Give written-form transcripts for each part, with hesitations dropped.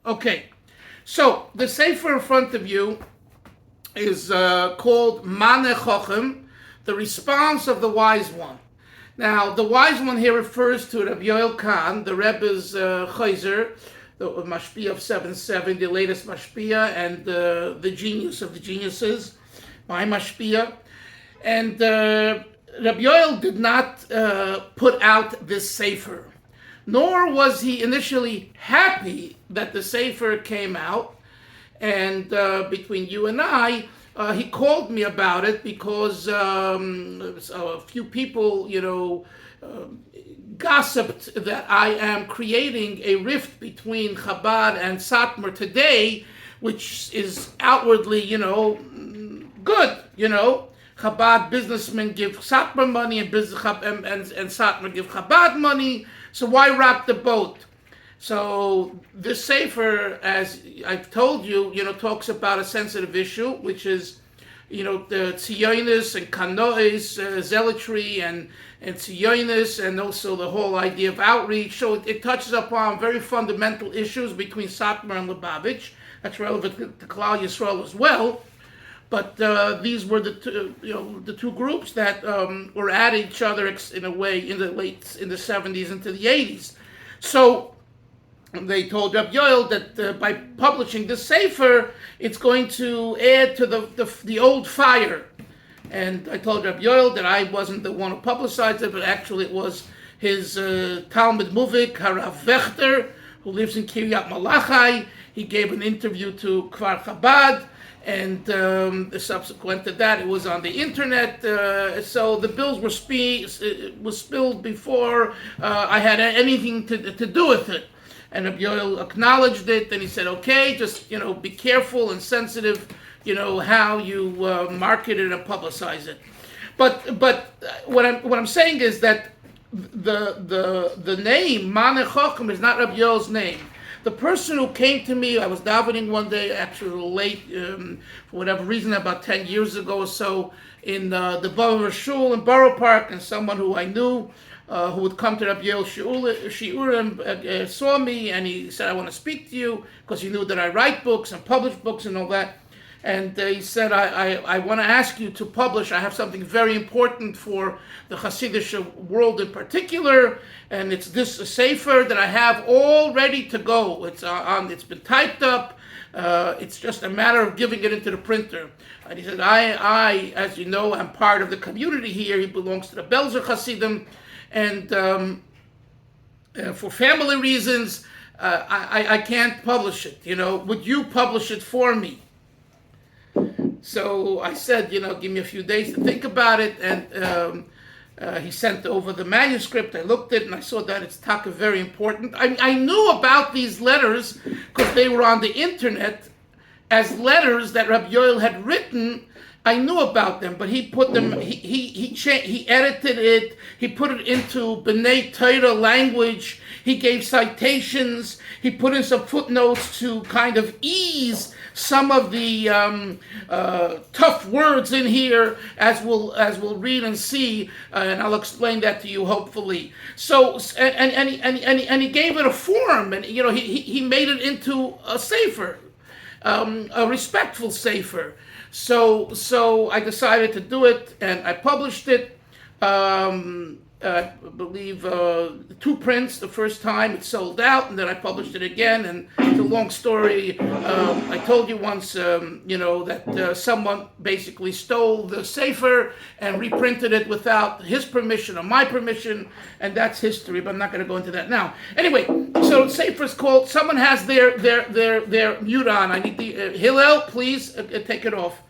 Okay, so the sefer in front of you is called Maneh Chochem, the response of the wise one. Now, the wise one here refers to Reb Yoel Khan, the Rebbe's Chayzer, the Mashpia of 770, the latest Mashpia, and the genius of the geniuses, my Mashpia. And Reb Yoel did not put out this sefer, nor was he initially happy that the sefer came out. And between you and I, he called me about it because a few people, gossiped that I am creating a rift between Chabad and Satmar today, which is outwardly, good, Chabad businessmen give Satmar money and Satmar give Chabad money, so why rock the boat? So this sefer, as I've told you, talks about a sensitive issue, which is, the Zionism and Kanois, zealotry and Zionism, and also the whole idea of outreach. So it touches upon very fundamental issues between Satmar and Lubavitch. That's relevant to Klal Yisrael as well. But these were the two groups that were at each other in a way in the 70s into the 80s. So they told Reb Yoel that by publishing this sefer, it's going to add to the old fire. And I told Reb Yoel that I wasn't the one who publicized it, but actually it was his Talmud Muvik, Harav Vechter, who lives in Kiryat Malachai. He gave an interview to Kfar Chabad, and subsequent to that, it was on the internet. So the bills were spilled before I had anything to do with it. And Reb Yoel acknowledged it, and he said, okay, just, be careful and sensitive, how you market it and publicize it. But what I'm saying is that the name, Maneh Chochem, is not Reb Yoel's name. The person who came to me, I was davening one day, actually late, for whatever reason, about 10 years ago or so, in the Borough Shul in Borough Park, and someone who I knew, who would come to Reb Yoel Shiurim, saw me, and he said, I want to speak to you, because he knew that I write books and publish books and all that. And he said, I want to ask you to publish. I have something very important for the Hasidic world in particular, and it's this sefer that I have all ready to go. It's been typed up. It's just a matter of giving it into the printer. And he said, I, as you know, am part of the community here. He belongs to the Belzer Hasidim. And for family reasons, I can't publish it. Would you publish it for me? So I said, give me a few days to think about it. And he sent over the manuscript. I looked at it and I saw that it's very important. I knew about these letters because they were on the internet as letters that Reb Yoel had written. I knew about them, but he put them. He edited it. He put it into B'nai Torah language. He gave citations. He put in some footnotes to kind of ease some of the tough words in here, as we'll read and see, and I'll explain that to you hopefully. So and he gave it a form, and he made it into a sefer, a respectful sefer. So I decided to do it, and I published it. I believe 2 prints. The first time it sold out, and then I published it again. And it's a long story. I told you once, that someone basically stole the sefer and reprinted it without his permission or my permission, and that's history. But I'm not going to go into that now. Anyway, so the sefer is called. Someone has their mute on. I need the Hillel, please take it off.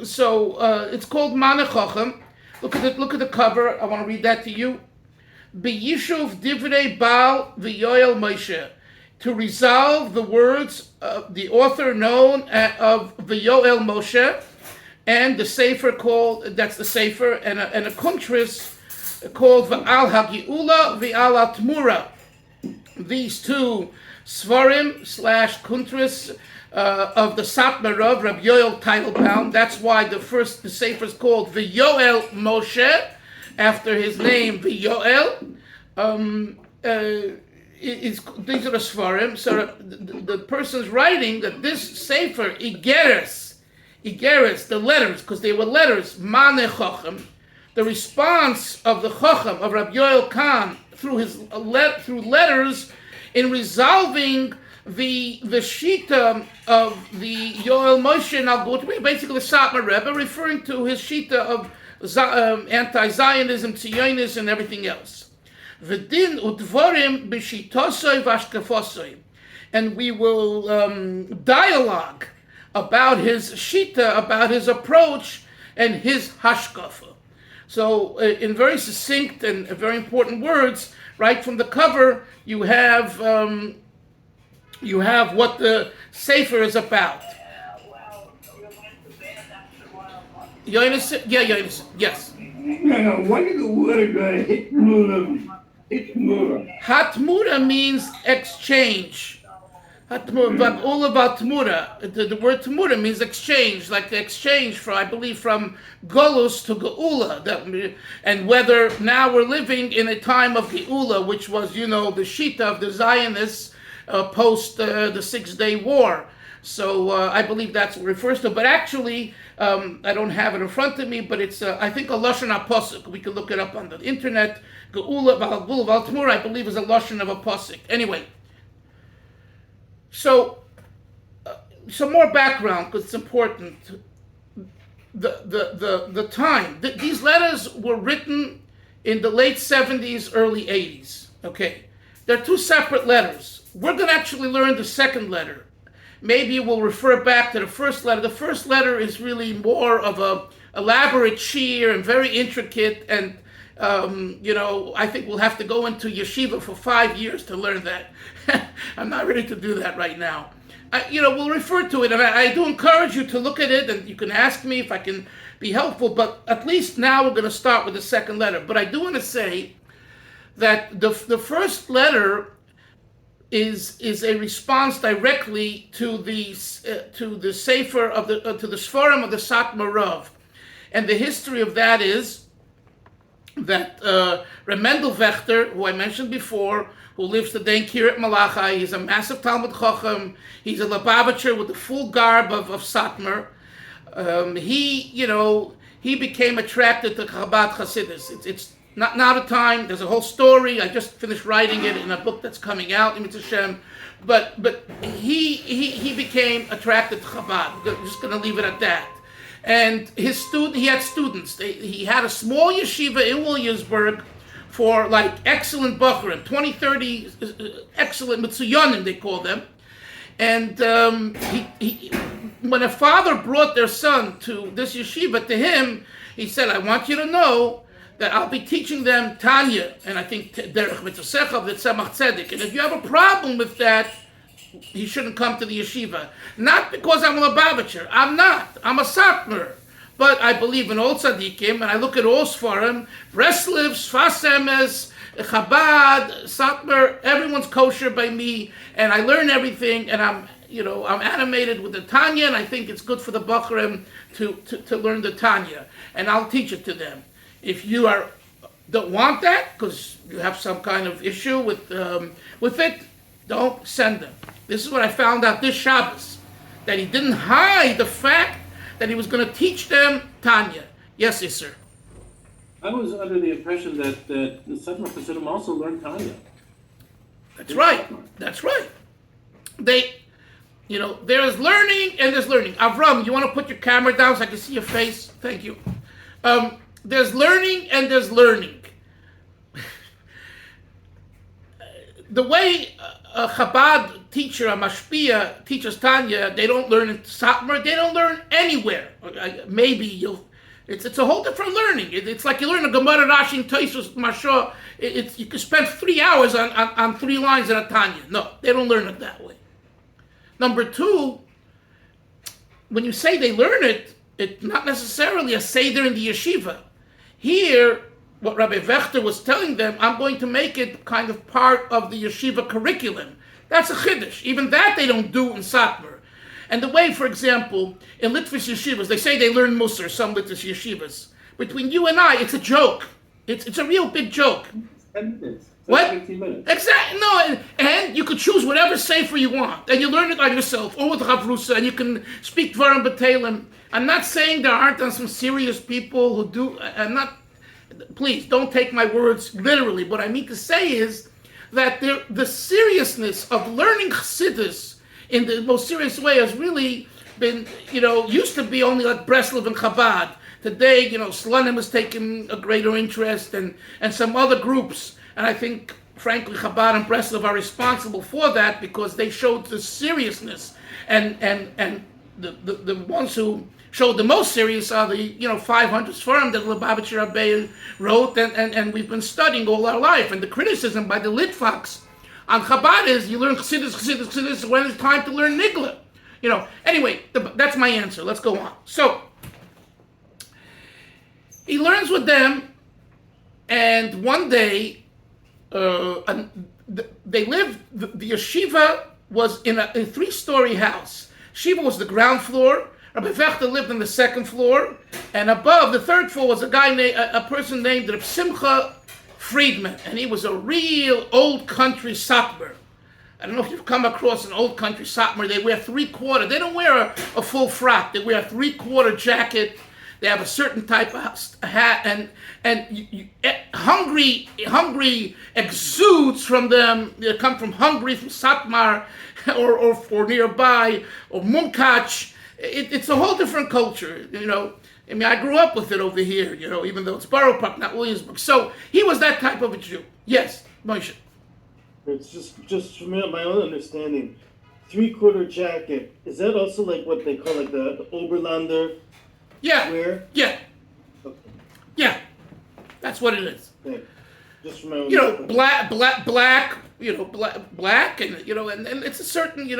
So it's called Maneh Chochem. Look at the cover. I want to read that to you. B'yishuv divrei Baal v'Yoel Moshe, to resolve the words of the author known of V'Yoel Moshe, and the sefer called, that's the sefer, and a kuntris called V'al HaGeula V'al HaTmura. These two svarim / kuntris of the Satmar of Reb Yoel title bound. That's why the sefer is called V'Yoel Moshe, after his name V'Yoel. these are the Svarim. So the person's writing that this Sefer, Igeres, the letters, because they were letters, Mane Chochem, the response of the Chochem, of Reb Yoel Khan, through letters in resolving the Shita of the Yoel Moshe Nalgut, basically the Satmar Rebbe, referring to his Shita of anti-Zionism, Zionism, and everything else. V'din udvorim b'shitosoi v'ashkefosoi. And we will dialogue about his Shita, about his approach, and his hashkafa. So in very succinct and very important words, right from the cover, you have what the Sefer is about. Yonis, yes. No, what is the word Hatmura? Hatmura means exchange. Hatmura, but all about Tmura. The word Tmura means exchange, like the exchange from, I believe, from Golus to Geula. And whether now we're living in a time of Geula, which was, the Shita of the Zionists post the 6-Day War. So I believe that's what it refers to. But actually, I don't have it in front of me, but it's, I think, a Lashon HaPosuk. We can look it up on the internet. Geula Val Tmura, I believe, is a Lashon of a Posuk. Anyway, so some more background, because it's important. The time. These letters were written in the late 70s, early 80s. Okay. They're two separate letters. We're going to actually learn the second letter. Maybe we'll refer back to the first letter. The first letter is really more of a elaborate sheer and very intricate, and I think we'll have to go into yeshiva for 5 years to learn that. I'm not ready to do that right now. We'll refer to it, and I do encourage you to look at it, and you can ask me if I can be helpful, but at least now we're going to start with the second letter. But I do want to say that the first letter is a response directly to the Sefer of to the Sforim of the Satmar Rav, and the history of that is that Reb Mendel Vechter, who I mentioned before, who lives today in Kiryat Malachai, he's a massive Talmud Chacham, he's a Lubavitcher with the full garb of Satmar. He became attracted to Chabad Hasidus. It's not now the time. There's a whole story. I just finished writing it in a book that's coming out, Im Hashem. But he became attracted to Chabad. I'm just going to leave it at that. And he had students. He had a small yeshiva in Williamsburg for like excellent Bachrim, 20, 30 excellent Mitsuyanim, they call them. And when a father brought their son to this yeshiva to him, he said, I want you to know that I'll be teaching them Tanya, and I think Derech Mitzosecha, the Tzemach Tzedek. And if you have a problem with that, he shouldn't come to the yeshiva. Not because I'm a Lubavitcher. I'm not. I'm a Satmar. But I believe in all tzaddikim, and I look at all Sfarim, Breslev, Sfas Emes, Chabad, Satmar, everyone's kosher by me, and I learn everything, and I'm animated with the Tanya, and I think it's good for the Bachrim to learn the Tanya, and I'll teach it to them. If you don't want that, because you have some kind of issue with it, don't send them. This is what I found out this Shabbos, that he didn't hide the fact that he was going to teach them Tanya. Yes, sir. I was under the impression that the Satmar Chassidim also learned Tanya. That's right. That's right. There is learning and there's learning. Avram, you want to put your camera down so I can see your face? Thank you. There's learning and there's learning. The way a Chabad teacher, a Mashpia, teaches Tanya, they don't learn in Satmar, they don't learn anywhere. It's a whole different learning. It's like you learn a Gemara, Rashi, Tosfos, Mashah. You can spend 3 hours on 3 lines in a Tanya. No, they don't learn it that way. Number 2, when you say they learn it, it's not necessarily a Seder in the yeshiva. Here, what Rabbi Vechter was telling them, I'm going to make it kind of part of the yeshiva curriculum. That's a chiddush. Even that they don't do in Satmar. And the way, for example, in Litvish yeshivas, they say they learn Musar, some Litvish yeshivas. Between you and I, it's a joke. It's a real big joke. What? 15 minutes. Exactly. No, and you could choose whatever sefer you want, and you learn it on yourself or with Chavrusa, and you can speak Dvarim B'Teilim. I'm not saying there aren't some serious people who do. I'm not. Please don't take my words literally. What I mean to say is that the seriousness of learning Chassidus in the most serious way has really been, used to be only like Breslov and Chabad. Today, Slonim has taken a greater interest, and some other groups. And I think, frankly, Chabad and Breslov are responsible for that because they showed the seriousness. And the ones who showed the most serious are the 500 Sfarim that Lubavitcher Rebbe wrote, and we've been studying all our life. And the criticism by the Litvaks on Chabad is you learn Chassidus when it's time to learn Nigla. Anyway, that's my answer. Let's go on. So he learns with them, and one day they lived. The yeshiva was in a 3-story house. Shiva was the ground floor. Rabbi Fechter lived on the 2nd floor, and above the 3rd floor was a person named Reb Simcha Friedman, and he was a real old country Satmar. I don't know if you've come across an old country Satmar. They wear 3/4. They don't wear a full frock. They wear a 3/4 jacket. They have a certain type of hat, and hungry exudes from them. They come from Hungary, from Satmar, or nearby, or Munkach. It's a whole different culture, I mean, I grew up with it over here, even though it's Borough Park, not Williamsburg. So he was that type of a Jew. Yes, Moshe. It's just from my own understanding, 3/4 jacket. Is that also like what they call like the Oberlander? Yeah. Wear? Yeah. Okay. Yeah. That's what it is. Thanks. Just from my own. Black, black, and and it's a certain, you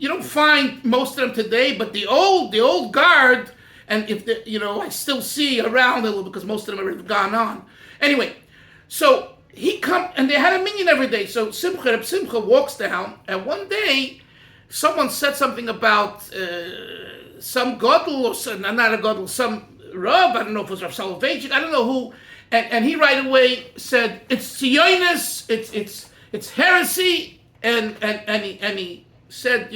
don't find most of them today, but the old guard, and if I still see around a little because most of them have gone on. Anyway, so he come and they had a minyan every day. So Simcha walks down, and one day someone said something about some gadol or some, not a gadol, some Rav. I don't know if it was Rav Soloveitchik. I don't know who. And he right away said it's Zionism, it's heresy, and he said,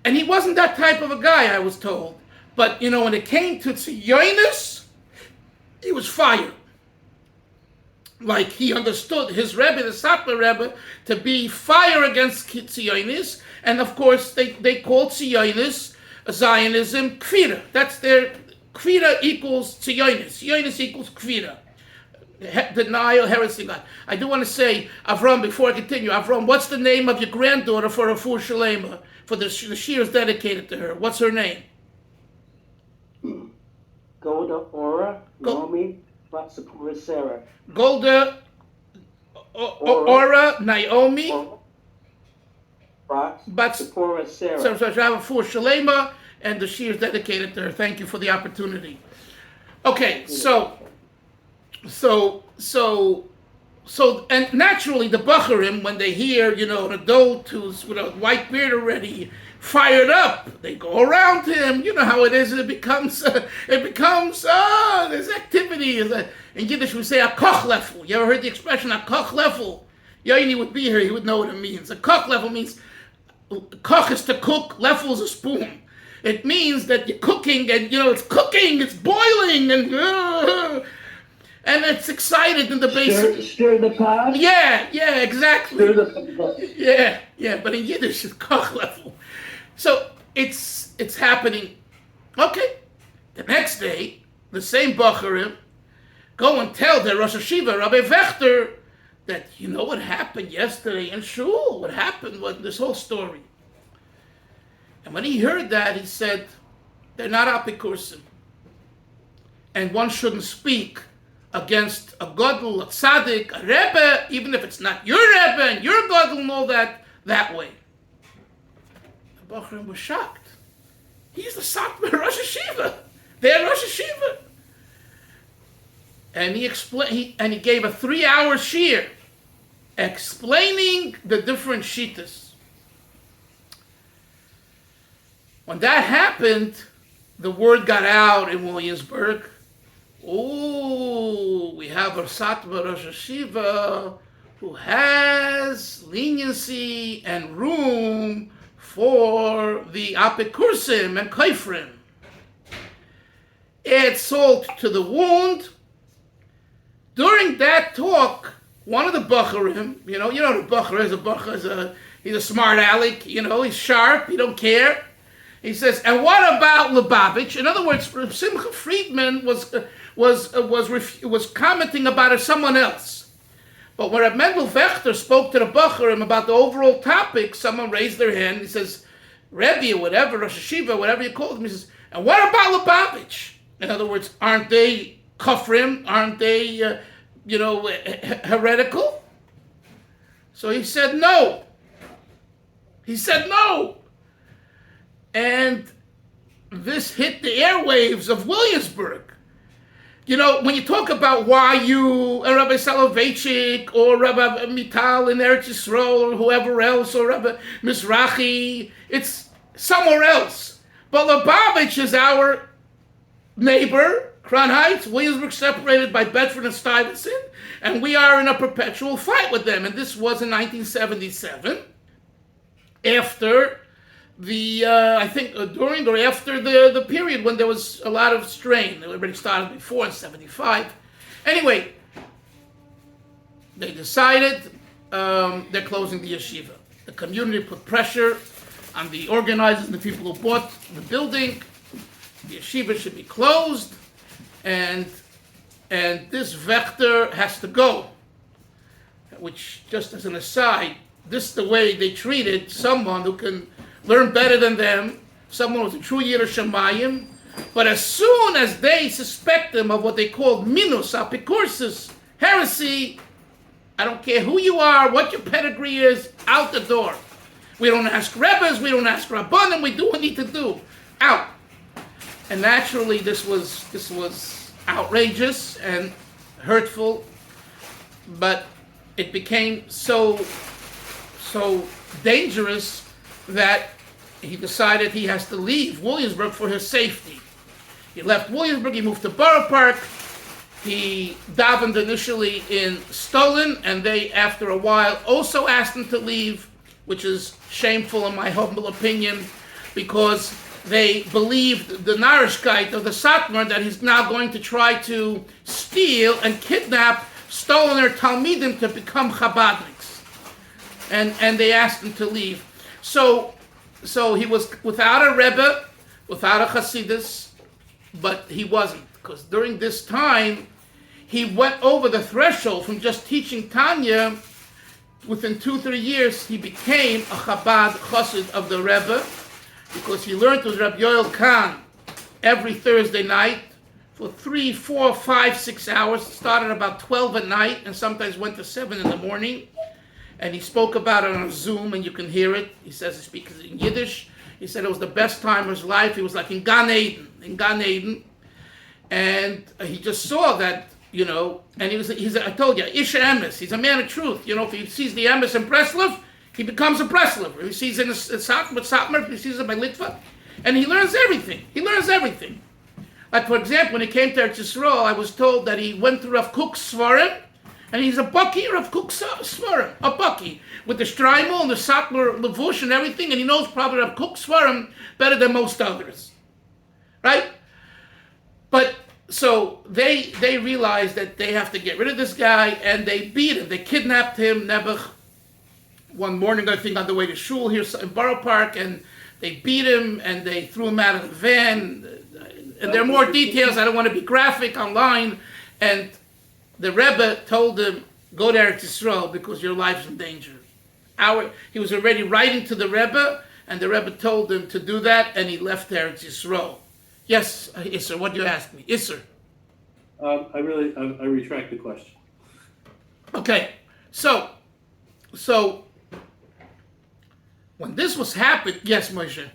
and he wasn't that type of a guy, I was told. But when it came to Zionism, he was fired. Like he understood his Rebbe, the Satmar Rebbe, to be fire against Zionism, and of course they called Zionism Kfira. That's their. Kvira equals Zionism. Zionism equals Kvira. Denial, heresy, God. I do want to say, Avram, before I continue, Avram, what's the name of your granddaughter for Rafur Shalema? For the shears dedicated to her. What's her name? Golda Ora, Naomi, Batsapura Sarah. Golda Ora, Naomi, Batsapura Sarah. So Rafur Shalema, and the shears dedicated to her. Thank you for the opportunity. Okay, so, and naturally the Bacharim, when they hear, an adult who's with a white beard already, fired up, they go around him. You know how it is. It becomes, there's activity. In Yiddish we say a kochlefel. You ever heard the expression a kochlefel? Yoini would be here. He would know what it means. A kochlefel means, koch is to cook, lefel is a spoon. It means that you're cooking, and it's cooking, it's boiling, and it's excited in the basic. Stir the pot? Yeah, exactly. Stir the pot. Yeah, but in Yiddish it's koch level. So it's happening. Okay, the next day, the same Bacharim go and tell their Rosh Hashiva, Rabbi Fechter, that what happened yesterday in Shul. What happened was this whole story. And when he heard that, he said, they're not apikursim. And one shouldn't speak against a gadol, a tzaddik, a rebbe, even if it's not your rebbe and your gadol and all that way. The Bacharim was shocked. He's the Satmar Rosh Hashiva. They're Rosh Hashiva. And he explained, and he gave a 3-hour shiur explaining the different shittas. When that happened, the word got out in Williamsburg. oh, we have a Satmar Rosh Hashiva who has leniency and room for the apikursim and kaifrim. Add salt to the wound. During that talk, one of the Bacharim, you know the Bachar is. He's a smart aleck, he's sharp, he don't care. He says, and what about Lubavitch? In other words, Simcha Friedman was commenting about someone else. But when Reb Mendel Vechter spoke to the Bacharim about the overall topic, someone raised their hand. He says, Rebbe, or whatever, Rosh Hashiva, whatever you call him, he says, and what about Lubavitch? In other words, aren't they kafrim? Aren't they, heretical? So he said no. He said no. And this hit the airwaves of Williamsburg. When you talk about why you and Rabbi Soloveitchik or Rabbi Mital in Eretz Yisrael or whoever else or Rabbi Mizrahi, it's somewhere else. But Lubavitch is our neighbor, Crown Heights, Williamsburg separated by Bedford and Stuyvesant, and we are in a perpetual fight with them. And this was in 1977, after during or after the period when there was a lot of strain. It already started before in 75. Anyway, they decided they're closing the yeshiva. The community put pressure on the organizers and the people who bought the building. The yeshiva should be closed, and this Vechter has to go. Which, just as an aside, this is the way they treated someone who can learn better than them, someone who's a true Yireh Shamayim. But as soon as they suspect them of what they call minus, apikursis, heresy, I don't care who you are, what your pedigree is, out the door. We don't ask Rebbes, we don't ask Rabbanim, we do what we need to do. Out. And naturally this was outrageous and hurtful, but it became so dangerous that he decided he has to leave Williamsburg for his safety. He left Williamsburg, he moved to Borough Park. He davened initially in Stolin, and they, after a while, also asked him to leave, which is shameful in my humble opinion, because they believed the Narishkeit of the Satmar that he's now going to try to steal and kidnap Stoliner Talmidim to become Chabadniks. And they asked him to leave. So he was without a Rebbe, without a Hasidus, but he wasn't, because during this time, he went over the threshold from just teaching Tanya. Within 2-3 years, he became a Chabad Chassid of the Rebbe, because he learned with Reb Yoel Khan every Thursday night for 3, 4, 5, 6 hours. Started about 12 at night and sometimes went to 7 in the morning. And he spoke about it on Zoom, and you can hear it. He says he speaks in Yiddish. He said it was the best time of his life. He was like in Gan Eden. And he just saw that, and he's I told you, Isha Emes. He's a man of truth. If he sees the Emes in Breslov, he becomes a Breslover. If he sees it in Satmar, if he sees it by Litva, and he learns everything. He learns everything. Like, for example, when he came to Eretz Yisrael, I was told that he went to Rav Kook's Svarim, and he's a Bucky, Rav Kook's Svarim, a Bucky, with the Streimel and the Satmar Levush and everything, and he knows probably Rav Kook's Svarim better than most others. Right? But, so they realized that they have to get rid of this guy, and they beat him. They kidnapped him, Nebuch, one morning, I think, on the way to shul here in Borough Park, and they beat him, and they threw him out of the van. And there are more details. I don't want to be graphic online. And the Rebbe told him, go to Eretz Yisrael because your life's in danger. He was already writing to the Rebbe, and the Rebbe told him to do that, and he left Eretz Yisrael. Yes, Isser, what do you ask me? Isser. I retract the question. Okay, so when this was happening, yes, Moshe.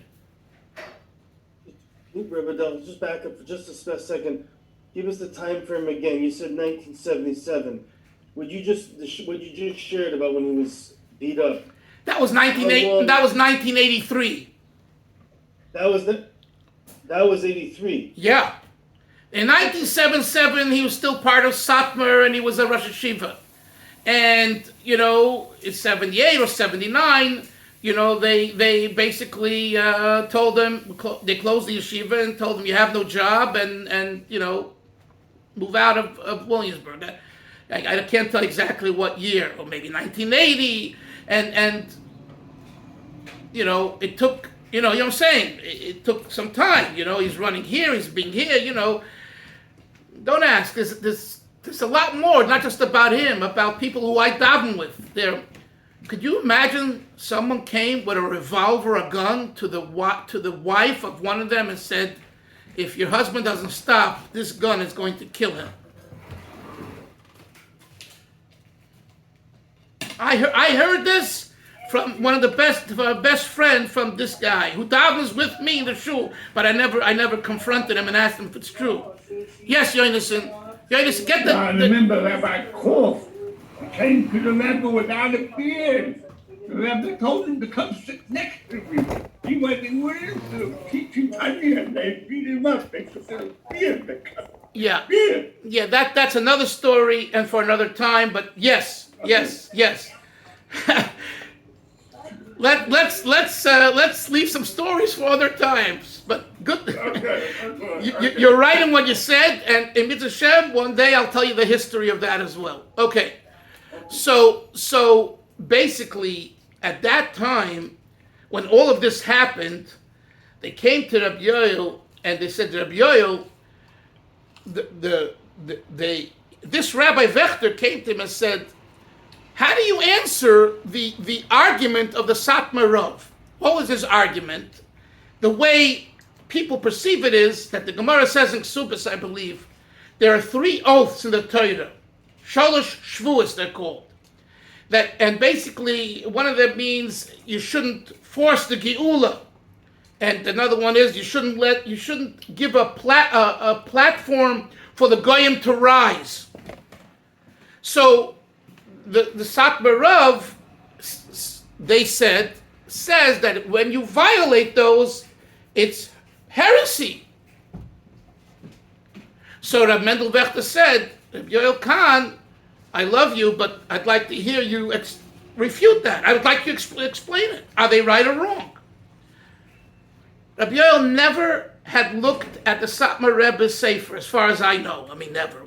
Rebbe Del, just back up for just a second. Give us the time frame again. You said 1977. What you just shared about when he was beat up. That was 1983. That was 83. Yeah. In 1977, he was still part of Satmar, and he was a Rosh Hashiva. And, in 78 or 79, they basically told him, they closed the yeshiva and told him, you have no job, and move out of Williamsburg. I can't tell exactly what year, or maybe 1980, and it took, you know what I'm saying? It took some time, he's running here, he's being here, Don't ask, there's a lot more, not just about him, about people who I daven with. Could you imagine someone came with a revolver, a gun, to the wife of one of them and said, if your husband doesn't stop, this gun is going to kill him? I heard this from one of the best friend from this guy who davens with me in the shul, but I never confronted him and asked him if it's true. Yes, Zionism, get the. I remember Rabbi Kof came to the Rebbe without a beard. The Rebbe told him to come sit next to me. He went in with him to teach him Tanya, and they beat him up. They put a beard. Yeah, that's another story and for another time. But yes. Let's leave some stories for other times. But good. Okay. You're right in what you said, and in Mitzvah Shem, one day I'll tell you the history of that as well. Okay. So basically, at that time, when all of this happened, they came to Reb Yoel and they said, Reb Yoel, this Rabbi Vechter came to him and said, how do you answer the argument of the Satmar Rav? What was his argument? The way people perceive it is that the Gemara says in Ksubis, I believe, there are 3 oaths in the Torah. Shalosh Shvuos, they're called. And basically, one of them means you shouldn't force the Geula. And another one is you shouldn't give a platform for the Goyim to rise. So the Satmar Rav, they says that when you violate those, it's heresy. So Rav Mendel Vechter said, Reb Yoel Khan, I love you, but I'd like to hear you refute that. I would like you to explain it. Are they right or wrong? Reb Yoel never had looked at the Satmar Rebbe's Sefer, as far as I know. I mean, never.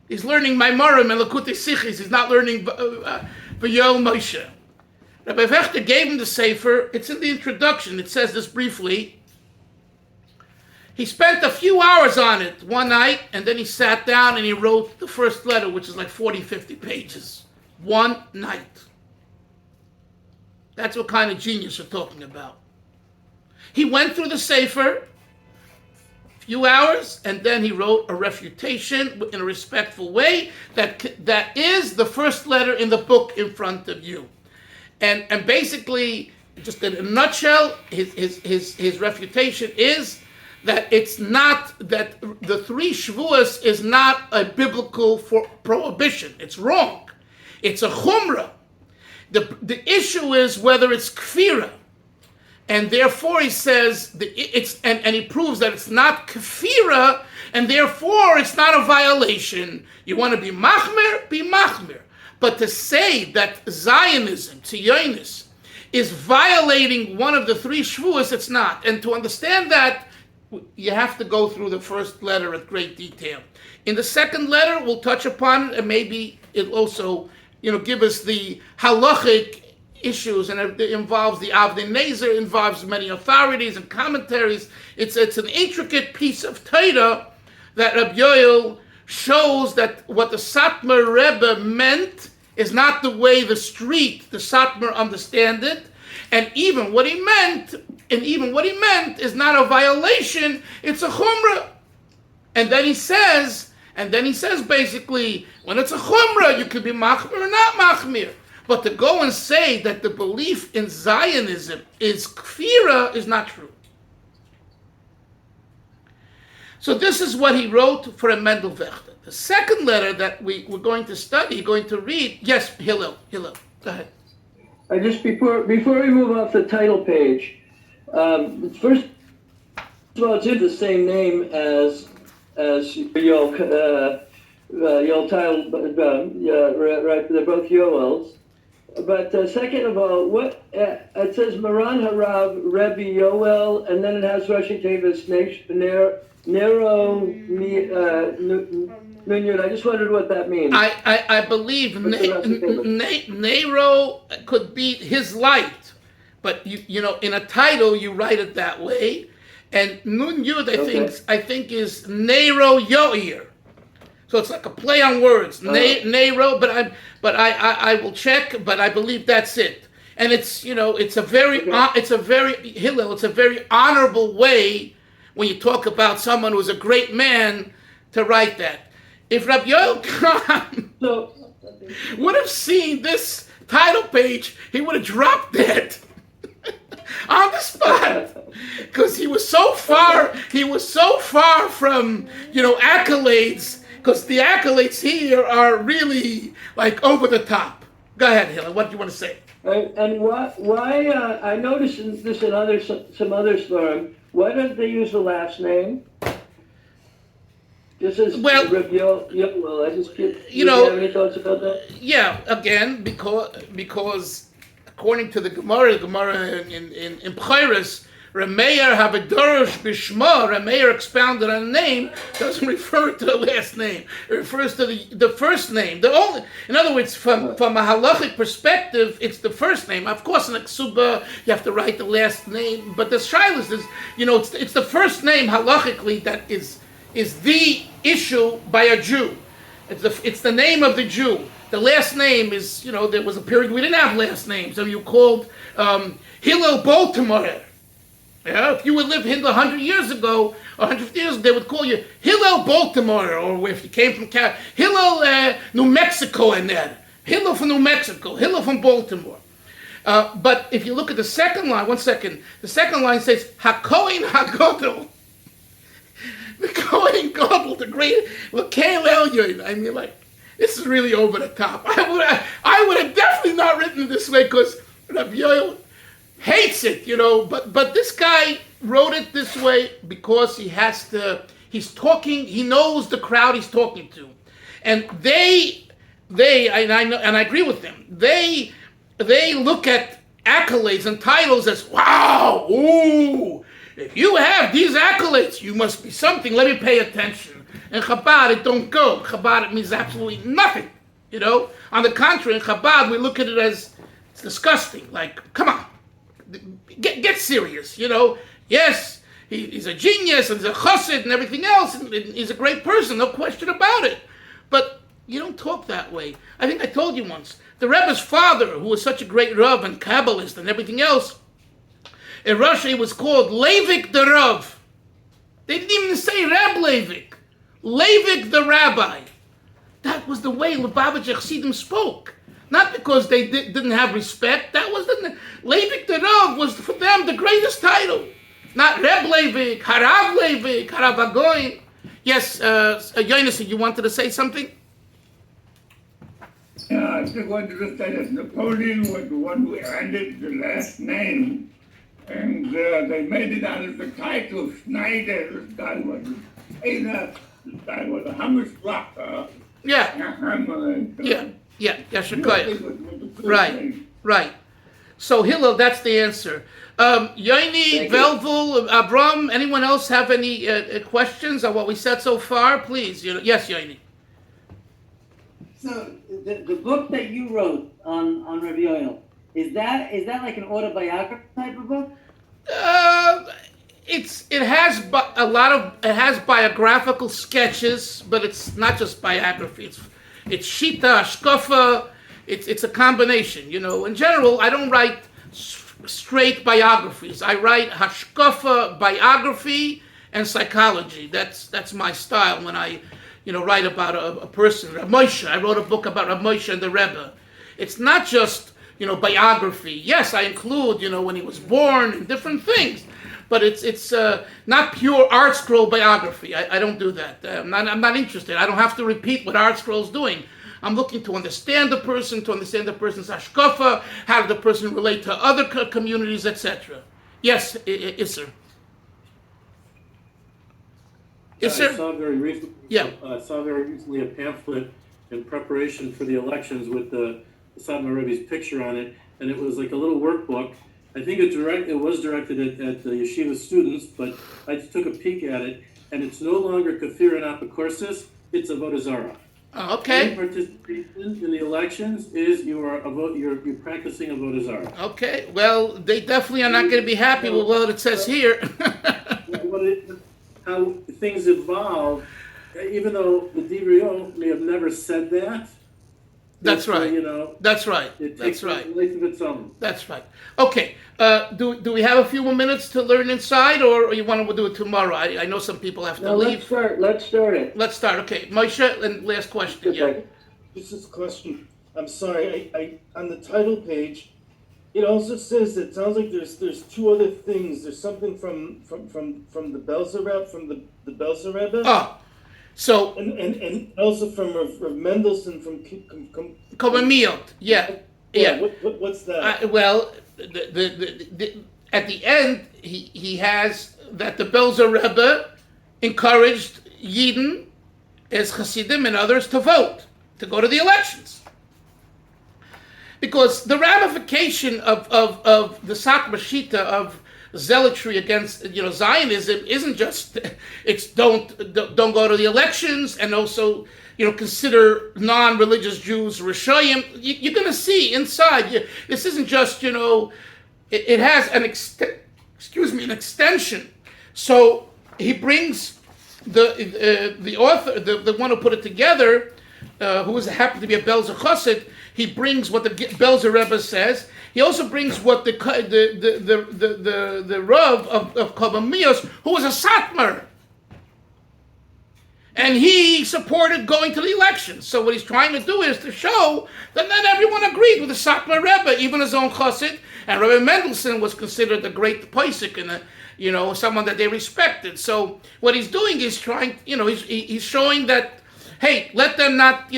He's learning Maimarim and Lakutei Sichos. He's not learning Yoel Moshe. Rabbi Vechter gave him the Sefer. It's in the introduction. It says this briefly. He spent a few hours on it one night, and then he sat down and he wrote the first letter, which is like 40, 50 pages. One night. That's what kind of genius we're talking about. He went through the Sefer, few hours, and then he wrote a refutation in a respectful way that is the first letter in the book in front of you. And basically, just in a nutshell, his refutation is that it's not, that the 3 Shavuos is not a biblical prohibition. It's wrong. It's a chumrah. The issue is whether it's kfirah. And therefore he says, and he proves that it's not kfirah, and therefore it's not a violation. You want to be machmir? Be machmir. But to say that Zionism, Zionism, is violating one of the 3 Shavuos, it's not. And to understand that, you have to go through the first letter at great detail. In the second letter, we'll touch upon it, and maybe it'll also, give us the halachic issues, and it involves the Avnei Nezer, involves many authorities and commentaries. It's an intricate piece of Torah that Reb Yoel shows that what the Satmar Rebbe meant is not the way the Satmar understand it, and even what he meant is not a violation, it's a chumrah. And then he says basically, when it's a chumrah, you could be machmir or not machmir. But to go and say that the belief in Zionism is kfirah is not true. So this is what he wrote for a Mendel Vechter. The second letter that we're going to study, going to read, yes, Hillel, go ahead. Just before we move off the title page, first Well, it's in the same name as Yoel, Yoel Tile, right? They're both Yoels. But second of all, what it says Maran Harav Reb Yoel, and then it has Rashi Tevis Nero Nunyud. I just wondered what that means. I believe Nero could be his light, but you know, in a title you write it that way, and Nun Yud I think is Nero Yoir, so it's like a play on words. Nero, but I will check, but I believe that's it, and it's, you know, it's a very Hillel, it's a very honorable way when you talk about someone who's a great man to write that. If Reb Yoel Khan would have seen this title page, he would have dropped it on the spot, because he was so far from, you know, accolades, because the accolades here are really like over the top. Go ahead, Hillel, what do you want to say? And why I noticed this in some other storm, why don't they use the last name? This is Reb Yoel. I just get, you know, have any thoughts about that? Yeah, again, because according to the Gemara in Pchairis, Rameir Havedorosh Bishma, Rameir expounded on a name, doesn't refer to the last name. It refers to the first name. In other words, from a halachic perspective, it's the first name. Of course, in a ksuba, you have to write the last name, but the shilas is, you know, it's the first name halachically that is the issue by a Jew. It's the name of the Jew. The last name is, you know, there was a period we didn't have last names, so you called Hillel Baltimore. Yeah, if you would live 100 years ago, or 150 years ago, they would call you Hillel Baltimore, or if you came from Hillel New Mexico and there. Hillel from New Mexico, Hillel from Baltimore. But if you look at the second line, one second, the second line says, HaKohen HaGodol. The Kohen Gadol, the great L'Keil Elyon. I mean, like, this is really over the top. I would have definitely not written it this way, because Reb Yoel hates it, you know. But this guy wrote it this way because he's talking. He knows the crowd he's talking to, and they and I agree with them. They look at accolades and titles as, wow, ooh. If you have these accolades, you must be something. Let me pay attention. In Chabad, it don't go. Chabad, it means absolutely nothing. You know? On the contrary, in Chabad, we look at it as it's disgusting. Like, come on. Get serious, you know? Yes, he's a genius, and he's a chassid, and everything else, and he's a great person, no question about it. But you don't talk that way. I think I told you once, the Rebbe's father, who was such a great Rav and Kabbalist and everything else, in Russia, he was called Leivik the Rav. They didn't even say Reb Leivik. Leivik the Rabbi. That was the way Lubavitch Chassidim spoke. Not because they didn't have respect. That was Leivik the Rav was for them the greatest title. Not Reb Leivik, Harav Leivik, Harav Agoin. Yes, Yonis, you wanted to say something? Yeah, I just wanted to say that Napoleon was the one who added the last name. And they made it out of the title, Schneider. This guy was a painter. This guy was a Hammersbacher. Right. So Hillel, that's the answer. Yoini, Velvel, Abram, anyone else have any questions on what we said so far? Please. Yes, Yoini. So the book that you wrote on Reb Yoel, is that like an autobiography type of book? It has biographical sketches, but it's not just biography. It's shita, ashkafa. It's a combination. You know, in general, I don't write straight biographies. I write hashkafa, biography, and psychology. That's my style when I, write about a person. Reb Moshe. I wrote a book about Reb Moshe and the Rebbe. It's not just biography. Yes, I include, when he was born and different things, but it's not pure art scroll biography. I don't do that. I'm not interested. I don't have to repeat what art scroll's doing. I'm looking to understand the person, to understand the person's hashkafa, how did the person relate to other communities, etc. Yes, Isser. Yes, sir. I saw very recently. Yeah. I saw very recently a pamphlet in preparation for the elections with the Satmar Rebbe's picture on it, and it was like a little workbook. I think it was directed at the yeshiva students, but I just took a peek at it, and it's no longer kafir and apocorsis, it's avodah zarah. Oh, okay. Any participation in the elections is you're practicing avodah zarah. Okay. Well, they definitely are not going to be happy with what it says here. How things evolve, even though the Reb may have never said that. That's right. That's right. It That's takes right. a life of its own. That's right. Okay. Do we have a few more minutes to learn inside, or you want to do it tomorrow? I know some people have to No, leave. let's start it. Let's start. Okay, Moshe, and last question. Yeah. Okay. Just this question. I'm sorry. I on the title page, it also says that it sounds like there's two other things. There's something from the Belzer Rebbe, from the Belzer Rebbe. Oh, so And also from Rav Mendelssohn from Komamiot. Yeah. Yeah. What's that? Well, at the end, he has that the Belzer Rebbe encouraged Yidden as Hasidim and others to vote, to go to the elections. Because the ramification of the Satmar Shita of zealotry against Zionism isn't just it's don't go to the elections, and also consider non-religious Jews Rishayim. You're going to see inside. This isn't just it has an extension. So he brings the author, the one who put it together, who happened to be a Belzer Chassid. He brings what the Belzer Rebbe says. He also brings what the Rav of Kolbamios, who was a Satmar, and he supported going to the elections. So what he's trying to do is to show that not everyone agreed with the Satmar Rebbe, even his own Chassid. And Rebbe Mendelssohn was considered a great Pesach and someone that they respected. So what he's doing is trying, he's showing that, hey, let them not,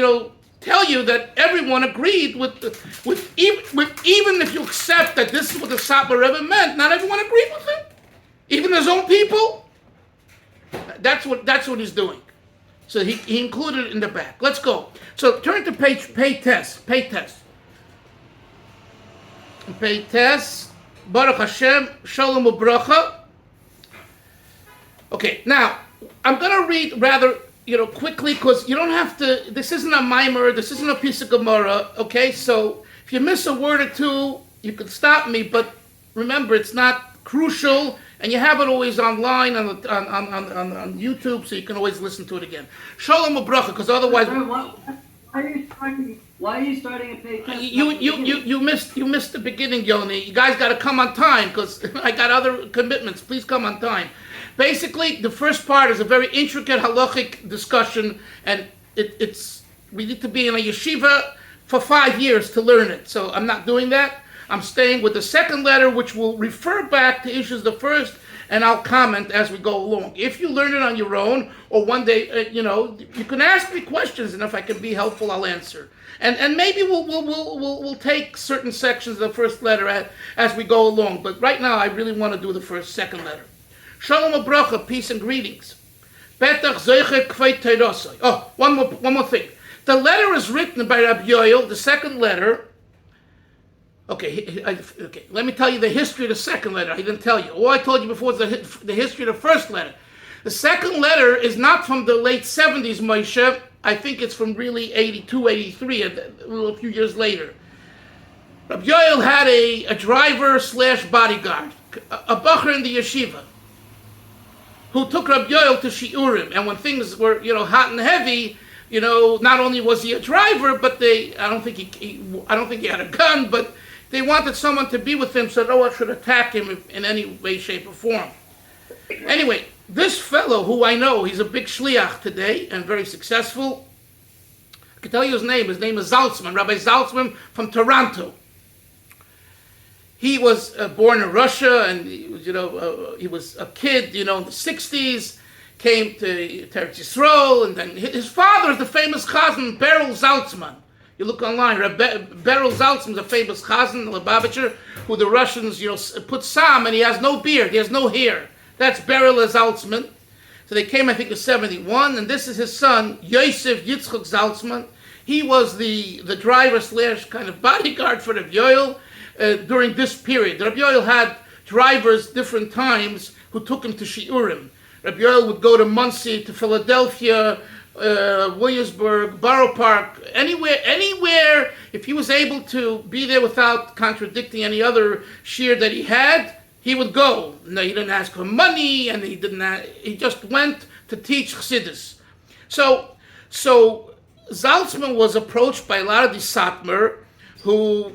tell you that everyone agreed with even if you accept that this is what the Satmar Rebbe meant, not everyone agreed with him, even his own people. That's what he's doing. So he included it in the back. Let's go. So turn to pay test. Baruch Hashem, Shalom u'bracha. Okay, now I'm gonna read rather quickly, because you don't have to. This isn't a mimer. This isn't a piece of Gemara. Okay, so if you miss a word or two, you can stop me. But remember, it's not crucial, and you have it always online on YouTube, so you can always listen to it again. Shalom u'bracha, because otherwise. Why are you starting a pay test? You missed the beginning, Yoni. You guys got to come on time, because I got other commitments. Please come on time. Basically, the first part is a very intricate halachic discussion, and we need to be in a yeshiva for 5 years to learn it. So I'm not doing that. I'm staying with the second letter, which will refer back to issues the first, and I'll comment as we go along. If you learn it on your own, or one day, you can ask me questions, and if I can be helpful, I'll answer. And maybe we'll take certain sections of the first letter as we go along. But right now, I really want to do the second letter. Shalom u'bracha, peace and greetings. Betach zeicher kvei teirosai. Oh, one more thing. The letter is written by Reb Yoel, the second letter. Okay, let me tell you the history of the second letter. I didn't tell you. All I told you before was the history of the first letter. The second letter is not from the late 70s, Moshe. I think it's from really 82, 83, a few years later. Reb Yoel had a driver / bodyguard, a bacher in the yeshiva, who took Reb Yoel to Shiurim. And when things were, hot and heavy, not only was he a driver, but I don't think he had a gun, but they wanted someone to be with him so no one should attack him in any way, shape, or form. Anyway, this fellow, who I know, he's a big shliach today and very successful. I can tell you his name. His name is Zaltzman, Rabbi Zaltzman from Toronto. He was born in Russia, and he was a kid, in the 60s, came to Eretz Yisrael, and then his father is the famous chazan, Beryl Zaltzman. You look online, Beryl Zaltzman is a famous chazan, Lubavitcher, who the Russians, put Sam, and he has no beard, he has no hair. That's Beryl Zaltzman. So they came, I think, in 71, and this is his son, Yosef Yitzchak Zaltzman. He was the driver / kind of bodyguard for Reb Yoel during this period. Reb Yoel had drivers different times who took him to Shiurim. Reb Yoel would go to Muncie, to Philadelphia, Williamsburg, Borough Park, anywhere. If he was able to be there without contradicting any other shiur that he had, he would go. No, he didn't ask for money, and he just went to teach Chassidus. So Zaltzman was approached by a lot of these Satmar who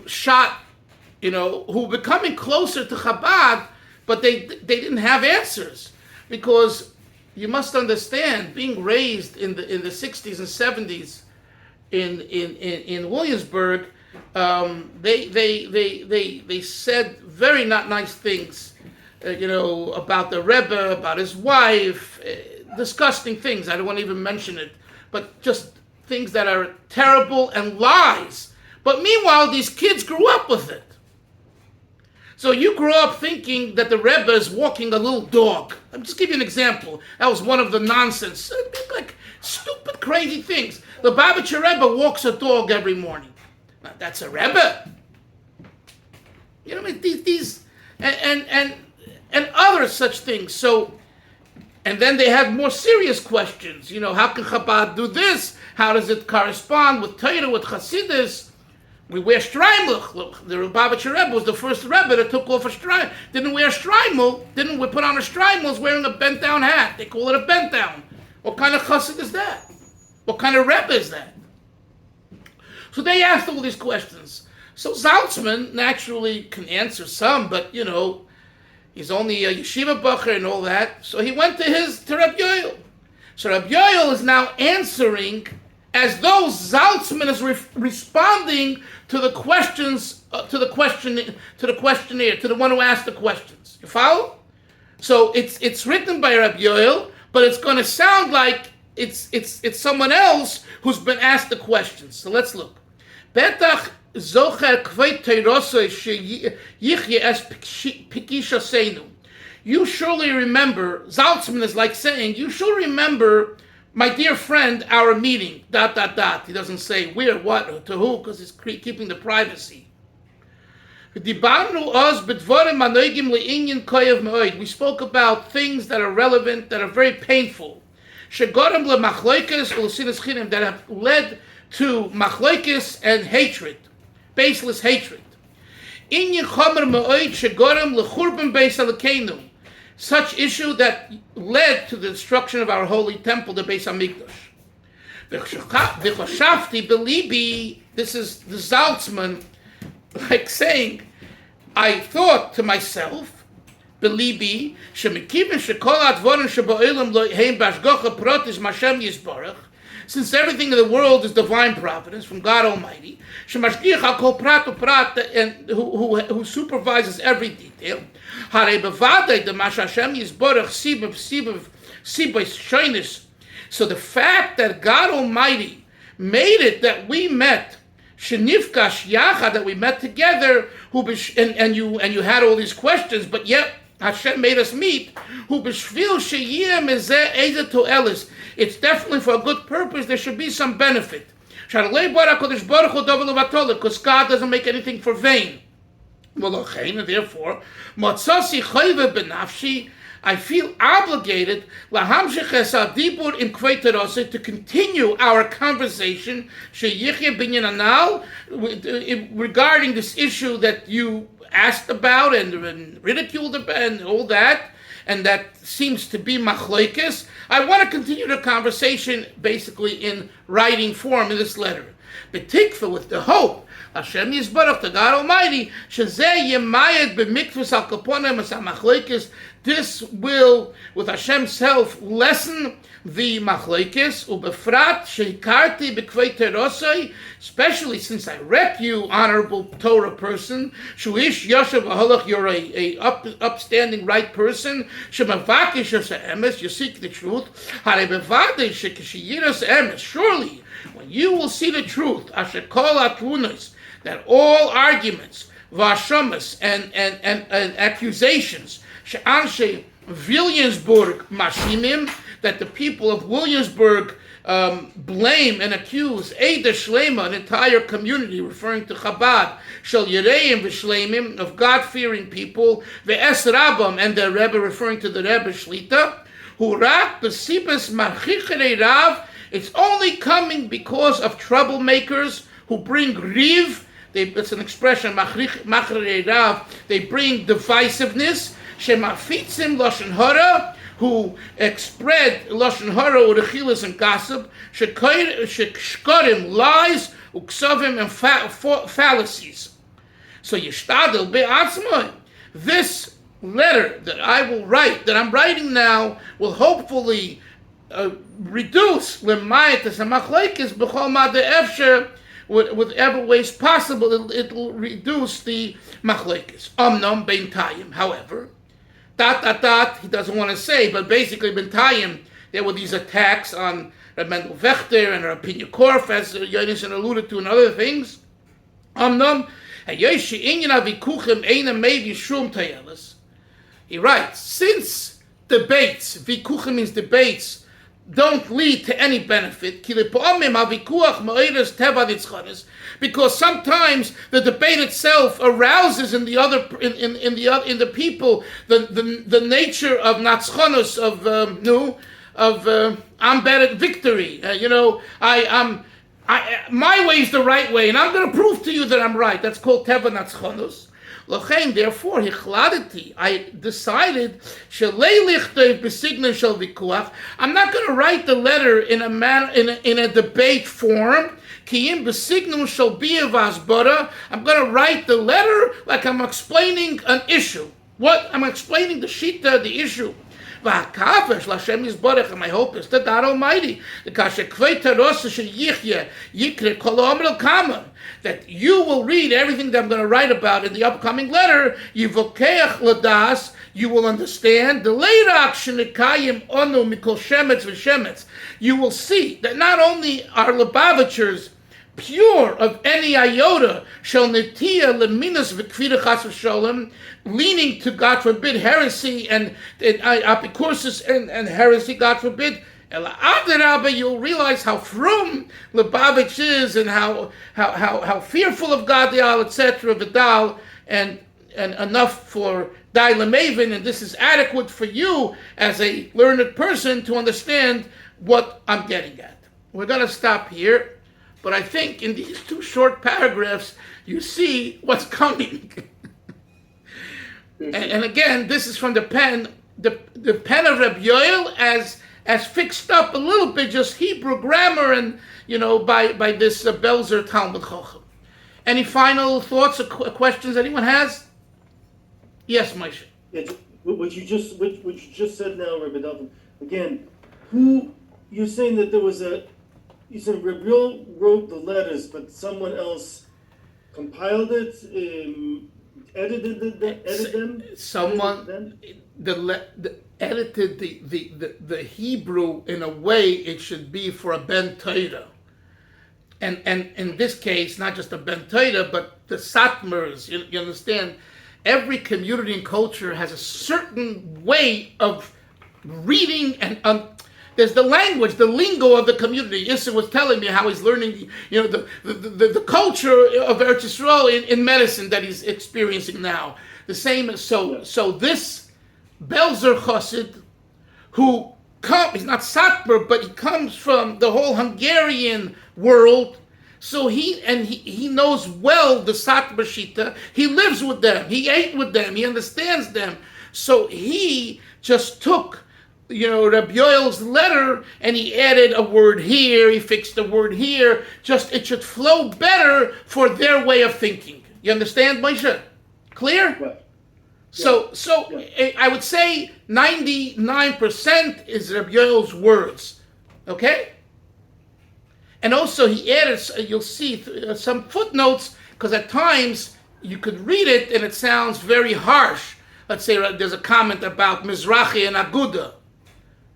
who were becoming closer to Chabad, but they didn't have answers, because you must understand, being raised in the 60s and 70s in Williamsburg, they said very not nice things, about the Rebbe, about his wife, disgusting things. I don't want to even mention it, but just things that are terrible and lies. But meanwhile, these kids grew up with it. So you grew up thinking that the Rebbe is walking a little dog. I'll just give you an example. That was one of the nonsense, like stupid, crazy things. The Lubavitcher Rebbe walks a dog every morning. Now, that's a Rebbe. These and other such things. So, and then they had more serious questions. How can Chabad do this? How does it correspond with Torah, with Chassidus? We wear shtreimel. Look, the Lubavitcher Rebbe was the first Rebbe that took off a shtreimel. Didn't wear shtreimel. Didn't put on a shtreimel. Was wearing a bent down hat. They call it a bent down. What kind of chassid is that? What kind of Rebbe is that? So they asked all these questions. So Zaltzman naturally can answer some, but he's only a yeshiva bacher and all that. So he went to Reb Yoel. So Reb Yoel is now answering as though Zaltzman is responding to the questions, to the questionnaire, to the one who asked the questions. You follow? So it's written by Reb Yoel, but it's going to sound like it's someone else who's been asked the questions. So let's look. Betach zocher kvei teirosoi sheyichye es pikishaseinu. You surely remember. Zaltzman is like saying, you surely remember, my dear friend, our meeting, ... He doesn't say where, what, to who, because he's keeping the privacy. We spoke about things that are relevant, that are very painful. That have led to machloikis and hatred, baseless hatred. Such issue that led to the destruction of our holy temple, the Beis Hamikdash. This is the Zaltzman, like saying, I thought to myself, belibi, since everything in the world is divine providence from God Almighty, and who supervises every detail, so the fact that God Almighty made it that we met, that we met together, and you had all these questions, but yet Hashem made us meet. It's definitely for a good purpose. There should be some benefit. Because God doesn't make anything for vain. Therefore, I feel obligated to continue our conversation regarding this issue that you asked about and ridiculed about and all that, and that seems to be machloikis. I want to continue the conversation basically in writing form in this letter. B'tikva, with the hope, Hashem Yisbarach, the God Almighty, this will, with Hashem's help, lessen the machlekes, ubefrat shehikarti b'kvei terosai, especially since I rep you, honorable Torah person, shuish yoshev aholach, you're a upstanding right person, shemavakish yoseh emes, you seek the truth, harebevadei shekeshiyiras emes, surely, when you will see the truth, asher kol atlunos, that all arguments, vashamas, and accusations, she'anshe Williamsburg mashimim, that the people of Williamsburg blame and accuse Eida Shlema, an entire community, referring to Chabad, Shel Yereim v'Shleimim, of God-fearing people, ve'es Rabam, and their Rebbe, referring to the Rebbe Shlita, who rak b'sibas marchichrei Rav, it's only coming because of troublemakers who bring riv. It's an expression, machrei Rav, they bring divisiveness, shemafitzim lashon hara, who spread lashon hara or rechilas and gossip, shekarim, lies, uksavim, and fallacies. So yishtadel be'atzmai, this letter that I will write, that I'm writing now, will hopefully reduce l'mayat hamachleikes b'chol ma'de efsher, whatever ways possible. It will reduce the machlekes. Omnom bintayim. However, he doesn't want to say, but basically bintayim, there were these attacks on Reb Mendel Vechter and Reb Pinya Korf, as Zionism alluded to, and other things. Omnom hayoshi inyan vikuchim eina maybe shum tayelis. He writes, since debates, vikuchim means debates, don't lead to any benefit, because sometimes the debate itself arouses in the people the nature of natzchonus, of I'm better at victory. My way is the right way, and I'm going to prove to you that I'm right. That's called teva natzchonus. Therefore, I decided I'm not going to write the letter in a debate form. I'm going to write the letter like I'm explaining an issue. I'm explaining the shita, the issue. And my hope is that God Almighty, that you will read everything that I'm going to write about in the upcoming letter. You will understand. You will see that not only are Lubavitchers pure of any iota, leaning to, God forbid, heresy and apicursus and heresy, God forbid. You'll realize how frum Lubavitch is and how fearful of God they are, etc. Vidal, and enough for Dai Lemaven, and this is adequate for you as a learned person to understand what I'm getting at. We're going to stop here, but I think in these two short paragraphs you see what's coming. and again, this is from the pen of Reb Yoel as fixed up a little bit, just Hebrew grammar and, by this Belzer Talmud Chochem. Any final thoughts or questions anyone has? Yes, Moshe. Yeah, what you just said now, Rebbe Dalton. Again, who you're saying that there was you said Reb Yoel wrote the letters, but someone else compiled it, edited them. Someone edited the Hebrew in a way it should be for a Ben Torah. And in this case, not just a Ben Torah, but the Satmars. You understand? Every community and culture has a certain way of reading, and there's the language, the lingo of the community. Issa was telling me how he's learning, the culture of Eretz Yisrael in medicine that he's experiencing now. The same. So this Belzer Chassid, he's not Satmar, but he comes from the whole Hungarian world. So he knows well the Satmar Shita. He lives with them. He ate with them. He understands them. So he just took, Reb Yoel's letter and he added a word here. He fixed a word here. Just it should flow better for their way of thinking. You understand, Moshe? Clear? Right. So I would say 99% is Reb Yoel's words. Okay? And also he added, you'll see some footnotes, because at times you could read it and it sounds very harsh. Let's say there's a comment about Mizrahi and Aguda.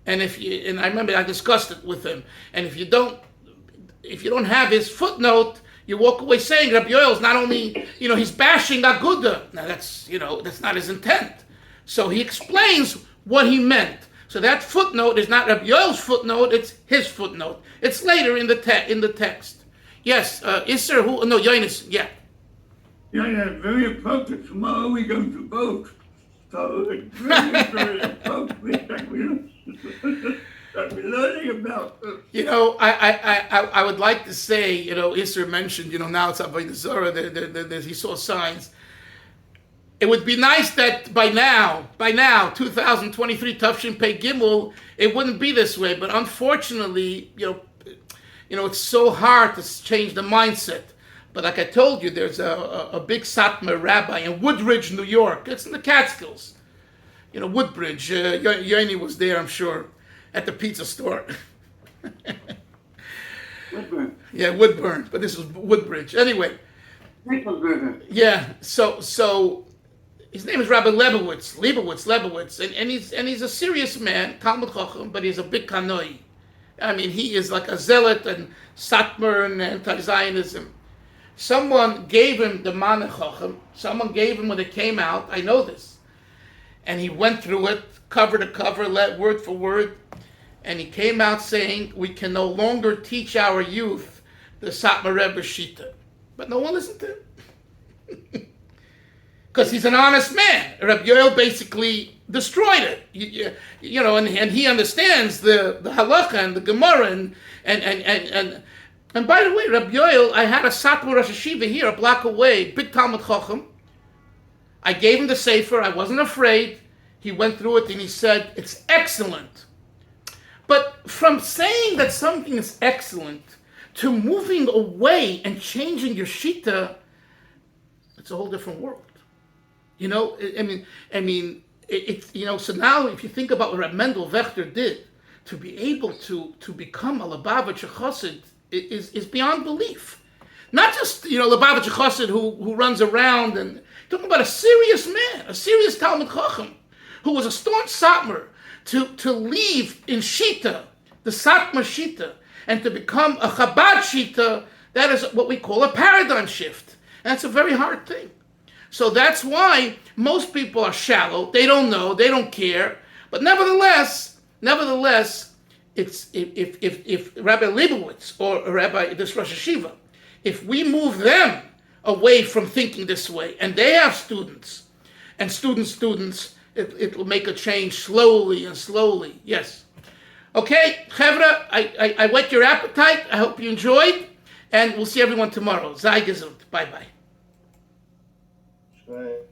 And I remember I discussed it with him. And if you don't have his footnote, you walk away saying Reb Yoel's not only, he's bashing Aguda. Now that's not his intent. So he explains what he meant. So that footnote is not Reb Yoel's footnote, it's his footnote. It's later in the text. Yes, Isser, Yonis, yeah. Yeah, very appropriate. Tomorrow we go to vote. So it's very, very appropriate that we're learning about. I would like to say, Isser mentioned, now it's Avodah Zarah, he saw signs. It would be nice that by now, 2023 Tafshin Pei Gimel, it wouldn't be this way. But unfortunately, it's so hard to change the mindset. But like I told you, there's a big Satmar rabbi in Woodbridge, New York. It's in the Catskills. Woodbridge. Yoni was there, I'm sure, at the pizza store. Woodburn. Yeah, Woodburn. But this is Woodbridge. Anyway. Nicholsburger. Yeah. So his name is Rabbi Leibowitz, and he's a serious man, Talmud Chacham, but he's a big kanoi. I mean, he is like a zealot and Satmar and anti-Zionism. Someone gave him the Maneh Chacham. Someone gave him when it came out. I know this. And he went through it, cover to cover, word for word. And he came out saying, we can no longer teach our youth the Satmar Rebbe Shita. But no one listened to him. Because he's an honest man. Reb Yoel basically destroyed it. And he understands the halacha and the Gemara and by the way, Reb Yoel, I had a Satmar Rosh Hashiva here, a block away, big Talmud Chacham. I gave him the Sefer. I wasn't afraid. He went through it and he said, it's excellent. But from saying that something is excellent to moving away and changing your Shita, it's a whole different world. So now if you think about what Reb Mendel Vechter did, to be able to become a Lubavitcher Chassid is beyond belief. Not just, Lubavitcher Chassid who runs around and talking about a serious man, a serious Talmud Chacham, who was a staunch Satmar, to leave in Shita, the Satmar Shita, and to become a Chabad Shita, that is what we call a paradigm shift. And that's a very hard thing. So that's why most people are shallow. They don't know. They don't care. But nevertheless, it's if Rabbi Leibowitz or Rabbi this Rosh Hashiva, if we move them away from thinking this way, and they have students, it will make a change slowly. Yes. Okay, Chevra, I whet your appetite. I hope you enjoyed, and we'll see everyone tomorrow. Sei gesund. Bye-bye. Right.